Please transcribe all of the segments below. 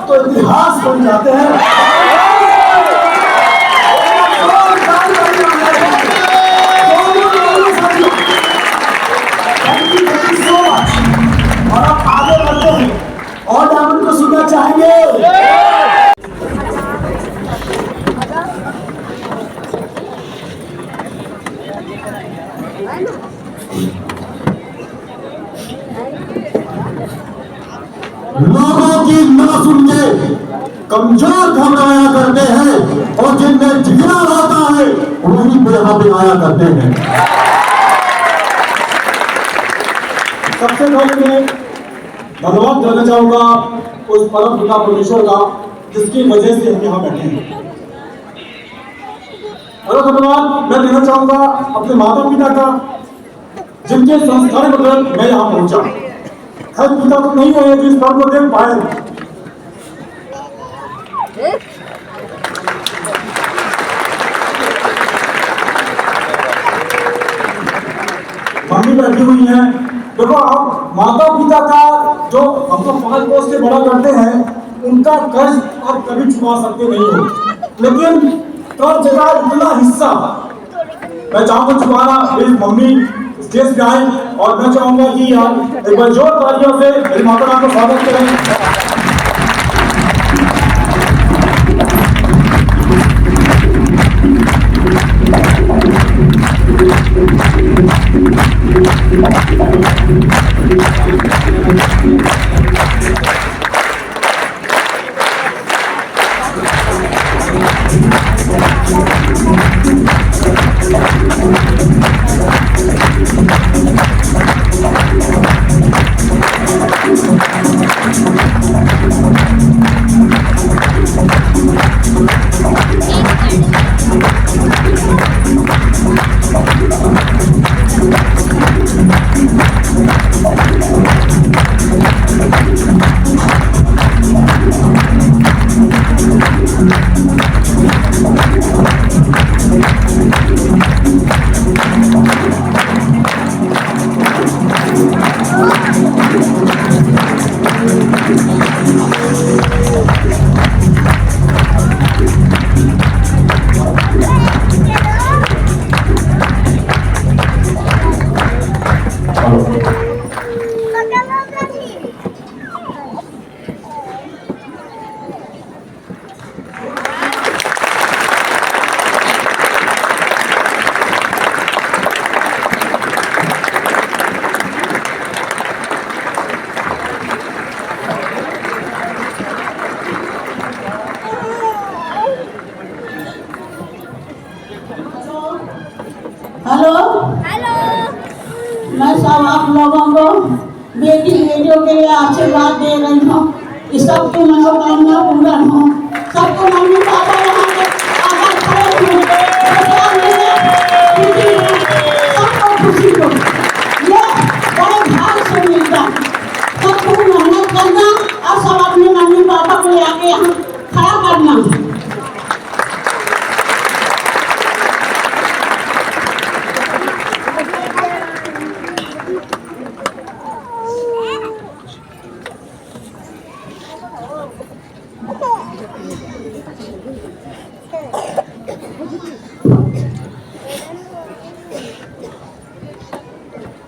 तो इतिहास बन जाते हैं। और आप आगे बढ़ते हैं और डायमंड को सुनना चाहेंगे। लोगों की ना सुन के कमजोर घबराया करते हैं और जिनमें जिगरा होता है वही यहाँ पे आया करते हैं। सबसे पहले मैं धन्यवाद देना चाहूंगा उस परम पिता परमेश्वर का जिसकी वजह से हम यहाँ बैठे हैं। और धन्यवाद मैं देना चाहूंगा अपने माता पिता का जिनके संस्कार बदल मैं यहाँ पहुंचा। हर पिता तो नहीं है जिस पर को देख पाए। मम्मी बैठी हुई है। देखो आप माता पिता का जो हमको 5 वर्ष से बड़ा करते हैं उनका कर्ज आप कभी चुका सकते नहीं हो, लेकिन कर्ज का इतना हिस्सा मैं चाहूंगा चुकाना। मेरी मम्मी स्टेज पे आए और मैं चाहूंगा कि आप एक बार जोर तालियों से मेरी माता का स्वागत करें। हेलो मैं सब आप लोगों को बेटी बेटियों के लिए आशीर्वाद दे रही हूँ कि सबकी मनोकामना पूरा हो। सबको मम्मी पापा यहाँ पे आकर खड़े सबको खुशी हो। ये बड़े भाग से मिलता। सबको मेहनत करना और सब अपने मम्मी पापा को आके यहाँ खड़ा करना।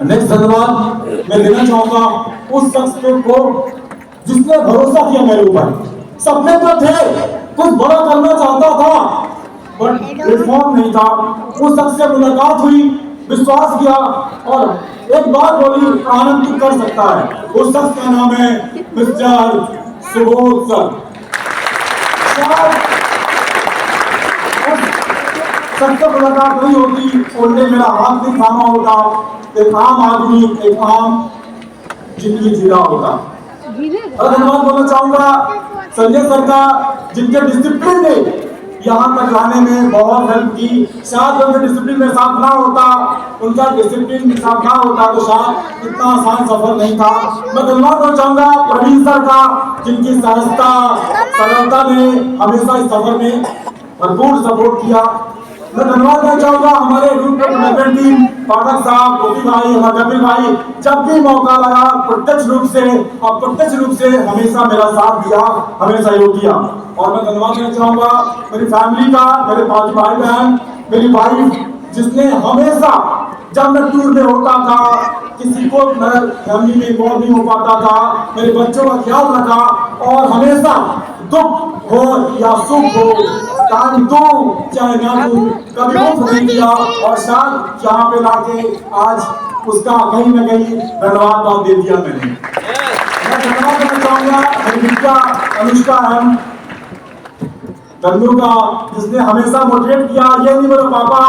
नेक्स्ट धन्यवाद मैं देना चाहूंगा उस शख्स को जिसने भरोसा किया मेरे ऊपर। सपने तो थे, कुछ बड़ा करना चाहता था, बट प्लेटफॉर्म नहीं था। उस शख्स से मुलाकात हुई, विश्वास किया और एक बात बोली, आनंद तू कर सकता है। उस शख्स का नाम है मिस्टर सुबोध सर। सबसे मुलाकात नहीं होती, उन्होंने मेरा हाथ नहीं थामा होता, एक आम आदमी एक आम जिंदगी जीना होता। और धन्यवाद बोलना चाहूंगा संजय सर का, जिनके डिसिप्लिन ने यहाँ तक लाने में बहुत हेल्प की। शायद उनके डिसिप्लिन में साथ ना होता, उनका डिसिप्लिन में साथ ना होता तो शायद इतना आसान सफर नहीं था। मैं धन्यवाद बोलना चाहूंगा प्रवीण सर का, जिनकी सहजता सरलता ने हमेशा इस सफर में भरपूर सपोर्ट किया। मैं धन्यवाद देना चाहूंगा हमारे ग्रुप के मैनेजमेंट टीम, पाठक साहब, गोपी भाई, हमारे कपिल भाई, जब भी मौका लगा प्रत्यक्ष रूप से अप्रत्यक्ष रूप से हमेशा मेरा साथ दिया, हमें सहयोग किया। और मैं धन्यवाद देना चाहूंगा मेरी फैमिली का, मेरे 5 भाई बहन, मेरी वाइफ, जिसने हमेशा जब मैं टूर में होता था, किसी को मेरे फैमिली में इन्वॉल्व नहीं हो पाता था, मेरे बच्चों का ख्याल रखा और हमेशा दुख हो या सुख हो, काम दो चाहे ना दो, कभी वो नहीं किया। और शायद यहाँ पे लाके आज उसका कहीं ना कहीं धन्यवाद दे दिया मैंने। मैं धन्यवाद देना चाहूंगा मेरी बेटा अनुष्का एम धनु का, जिसने हमेशा मोटिवेट किया। ये नहीं बोला पापा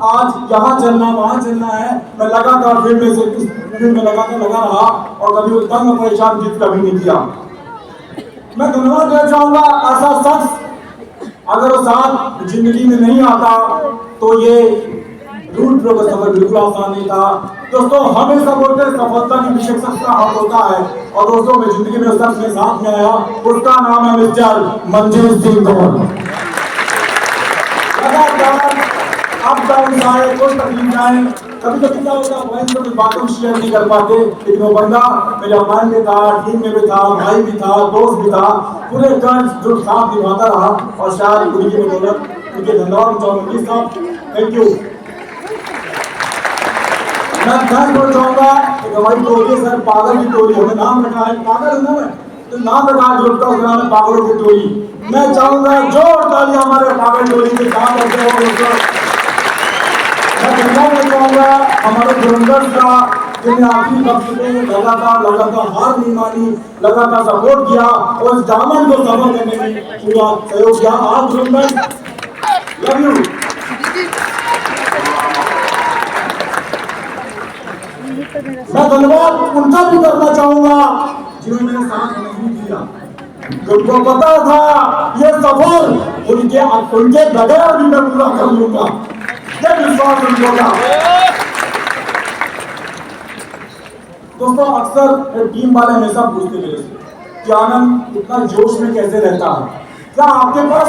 आज यहाँ चलना वहाँ चलना है, मैं लगातार फील्ड में से इस फील्ड में लगा रहा और कभी तंग परेशान जिद कभी नहीं किया। मैं धन्यवाद देना चाहूंगा ऐसा शख्स अगर वो साथ जिंदगी में नहीं आता तो ये रूट का सफर बिल्कुल आसान नहीं था। दोस्तों हमेशा बोलते हैं सफलता की पीछे शख्स का हाथ होता है, और दोस्तों मैं जिंदगी में उस शख्स के साथ में आया, उसका नाम है मिस्टर मंजीत सिंह गौर। लगातार अप डाउन आए, कोई तकलीफ आए, कभी कभी क्या होता है भाई से बातों शेयर नहीं कर पाते, लेकिन वो बंदा मेरे अमान में था, टीम में भी था, भाई भी था, दोस्त भी था, पूरे कर्ज जो साथ निभाता रहा। और शायद उनकी बदौलत उनके धन्यवाद चाहूंगी साहब, थैंक यू। मैं थैंक बोलना चाहूंगा हमारी टोली सर, पागल की टोली, हमें नाम रखा है पागल है ना, तो नाम रखा है ग्रुप का, उसका नाम है पागलों की टोली। मैं चाहूंगा जोर तालियां हमारे पागल टोली के काम करते हो। मैं धन्यवाद चाहूंगा हमारे धुरंधर का, जिन्हें आखिरी वक्त में लगातार हार नहीं मानी, लगातार सपोर्ट किया और इस दामन को सफल करने में पूरा सहयोग किया। आज धुरंधर लव यू। मैं धन्यवाद उनका भी करना चाहूंगा जिन्होंने मेरे साथ नहीं दिया, उनको पता था ये सफर उनके बगैर भी मैं पूरा कर लूंगा, ये विश्वास उनको था। दोस्तों अक्सर टीम वाले हमेशा पूछते मेरे से कि आनंद इतना जोश में कैसे रहता है, क्या आपके पास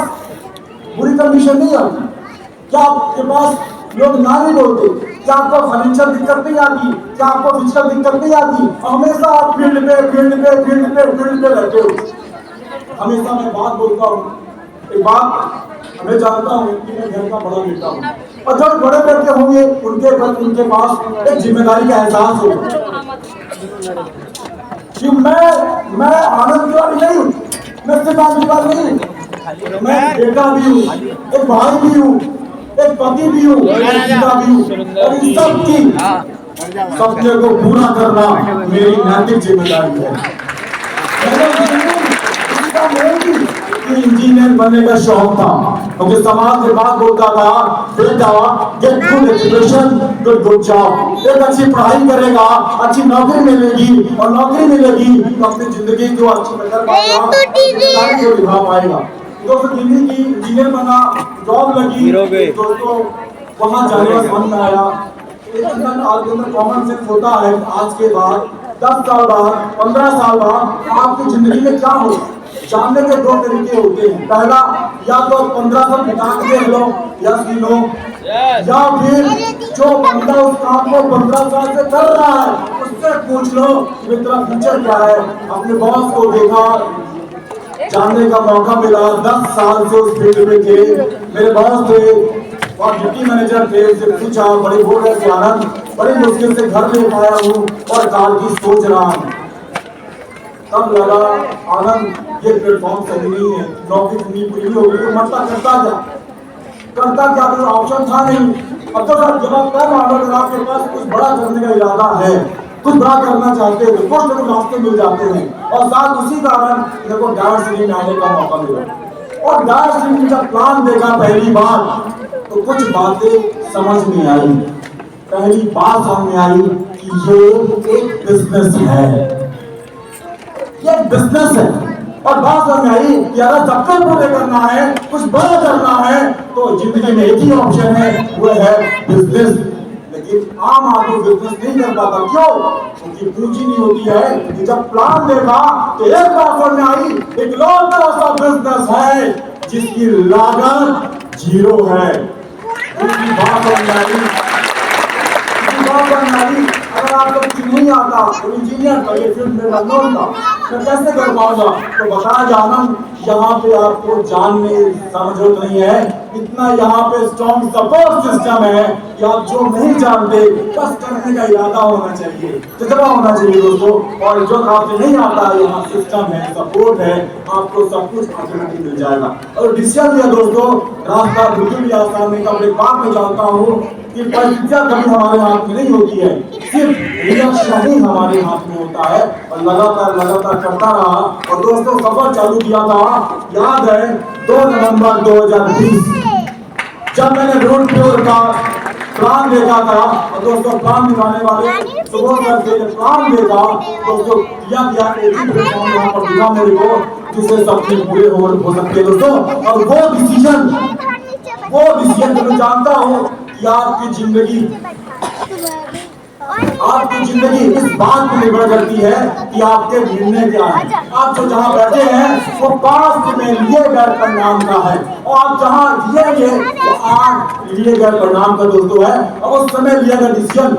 बुरी कंडीशन नहीं आती, क्या आपके पास लोग ना नहीं बोलते, क्या आपको फाइनेंशियल दिक्कत नहीं आती, क्या आपको फिजिकल दिक्कत नहीं आती, हमेशा आप फील्ड पे रहते हो। हमेशा मैं बात बोलता हूँ, एक बात मैं जानता हूँ कि मैं घर का बड़ा बेटा हूँ, और जब बड़े बेटे होंगे उनके पास एक जिम्मेदारी का एहसास होगा कि मैं आनंद वाली नहीं हूँ, मैं सिर्फ आनंद वाली नहीं हूँ, मैं बेटा भी हूँ, एक भाई भी हूँ, एक पति भी हूँ, एक पिता भी हूँ, और इन सब की सपने को पूरा करना मेरी नैतिक जिम्मेदारी है। इंजीनियर बनने का शौक था, क्योंकि समाज के बात बोलता था बेटा get good education good job, एक अच्छी पढ़ाई करेगा, अच्छी नौकरी मिलेगी, और नौकरी मिलेगी तो अपनी जिंदगी को अच्छी कर पाएगा, को निभा पाएगा। दोस्तों दिल्ली की इंजीनियर बना, जॉब लगी, दोस्तों वहाँ जाने का समझ में आया एक कॉमन सेंस होता है आज के बाद 10 साल बाद 15 साल बाद आपकी जिंदगी में क्या हो, जानने के 2 तरीके होते हैं। पहला, या तो 15 साल बिता के लो या सी लो, या फिर जो बंदा उस काम को 15 साल से कर रहा है उससे पूछ लो कि तेरा फ्यूचर क्या है। अपने बॉस को देखा, जानने का मौका मिला, 10 साल से उस फील्ड में थे, मेरे बॉस थे, और डिप्टी मैनेजर थे, उससे पूछा, बड़े बोल रहे थे आनंद बड़ी मुश्किल से घर ले पाया हूँ और काल की सोच रहा हूँ। तब लगा आनंद ये प्लेटफॉर्म सही नहीं है, नौकरी इतनी पूरी हो गई तो मरता करता क्या, कोई ऑप्शन था नहीं। अब तो सर जब आप कर अगर आपके पास कुछ बड़ा करने का इरादा है, कुछ बड़ा करना चाहते हो, कुछ ना कुछ रास्ते मिल जाते हैं। और साथ उसी कारण मेरे को डायर सिंह में आने का मौका मिला। और डायर सिंह ने जब प्लान देखा पहली बार तो कुछ बातें समझ में आई। पहली बात समझ में आई कि ये एक बिजनेस है, ये बिजनेस है। और बात समझ में आई कि अगर सपने पूरे करना है, कुछ बड़ा करना है, तो जिंदगी में एक ही ऑप्शन है, वो है बिजनेस। लेकिन आम आदमी बिजनेस नहीं कर पाता, क्यों? क्योंकि पूंजी नहीं होती है। कि जब प्लान देखा तो एक बात समझ में आई, एक लौटा सा बिजनेस है जिसकी लागत 0 है। दूसरी बात समझ में आई, अगर आपको कुछ नहीं आता तो इंजीनियर का ये फील्ड में रंगों का मैं कैसे कर पाऊंगा? तो बताया जाना यहाँ पे आपको जानने समझो नहीं है, इतना यहाँ पे स्ट्रॉन्ग सपोर्ट सिस्टम है कि आप जो नहीं जानते बस करने का इरादा होना चाहिए, जज्बा होना चाहिए दोस्तों। और जो आपको नहीं आता है, यहाँ सिस्टम है, सपोर्ट है, आपको सब कुछ ऑटोमेटिक मिल जाएगा। और डिसीजन लिया दोस्तों, रास्ता बिल्कुल भी आसान नहीं। अपने बात में जानता हूँ कि परिस्थितियां कभी हमारे हाथ में नहीं होती है, सिर्फ रिएक्शन ही हमारे हाथ में होता है। और लगातार करता रहा और दोस्तों सफर चालू किया था। याद है 2 नवंबर 2020 जब मैंने रोड प्योर का प्लान देखा था। और दोस्तों प्लान दिखाने वाले सुबह करके प्लान देखा दोस्तों, किया एक ही प्लेटफॉर्म यहाँ पर दिखा मेरे को, जिससे सब चीज पूरे हो सकते हैं दोस्तों। और वो डिसीजन मैं जानता हूँ कि आपकी जिंदगी इस बात पर निर्भर करती है कि आपके निर्णय क्या है। आप जो जहाँ बैठे हैं वो पास्ट में लिए गए परिणाम का है, और आप जहाँ जिएंगे वो आज लिए गए परिणाम का दोस्तों है। और उस समय लिया गया डिसीजन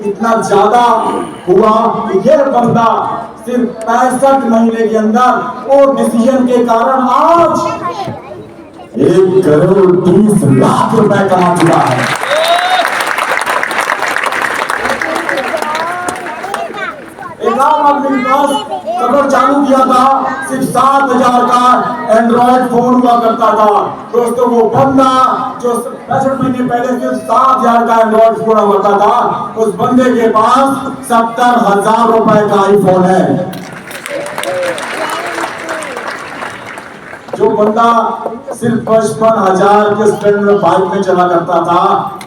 इतना ज्यादा हुआ कि ये बंदा सिर्फ 65 महीने के अंदर वो डिसीजन के कारण आज 1 करोड़ 30 लाख रुपए कमा चुका है। एक आम आदमी के पास सफर चालू किया था, सिर्फ 7,000 का एंड्रॉइड फोन हुआ करता था दोस्तों। वो बंदा जो 65 महीने पहले सिर्फ 7,000 का एंड्रॉइड फोन हुआ करता था, उस बंदे के पास 70,000 रुपए का आईफोन है। जो बंदा सिर्फ 55,000 के स्टैंडर्ड बाइक में चला करता था,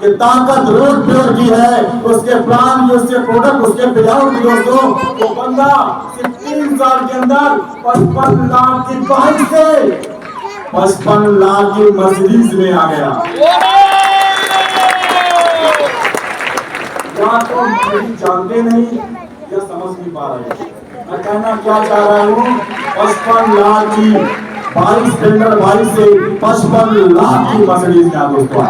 ये ताकत रोड प्योर की है, उसके प्लान की, उसके प्रोडक्ट, उसके पेआउट की दोस्तों। वो बंदा सिर्फ 3 साल के अंदर 55 लाख की बाइक से 55 लाख की मर्सिडीज में आ गया। या तो मेरी जानते नहीं या समझ नहीं पा रहे। मैं कहना क्या चाह रहा हूँ, 55 लाख की 22 स्टैंडर्ड बाइक से 55 लाख की मर्सिडीज का दोस्तों,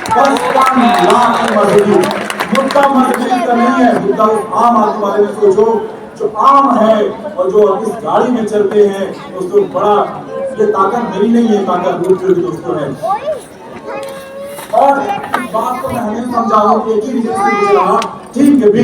55 लाख की मर्सिडीज। मुद्दा मर्सिडीज का नहीं है, मुद्दा आम आदमी वाले में सोचो, जो आम है और जो इस गाड़ी में चलते हैं दोस्तों। बड़ा ये ताकत मेरी नहीं है, ताकत दूसरे दोस्तों है। और बात को मैं हमें समझाऊं, एक ही रीजन से ठीक है भी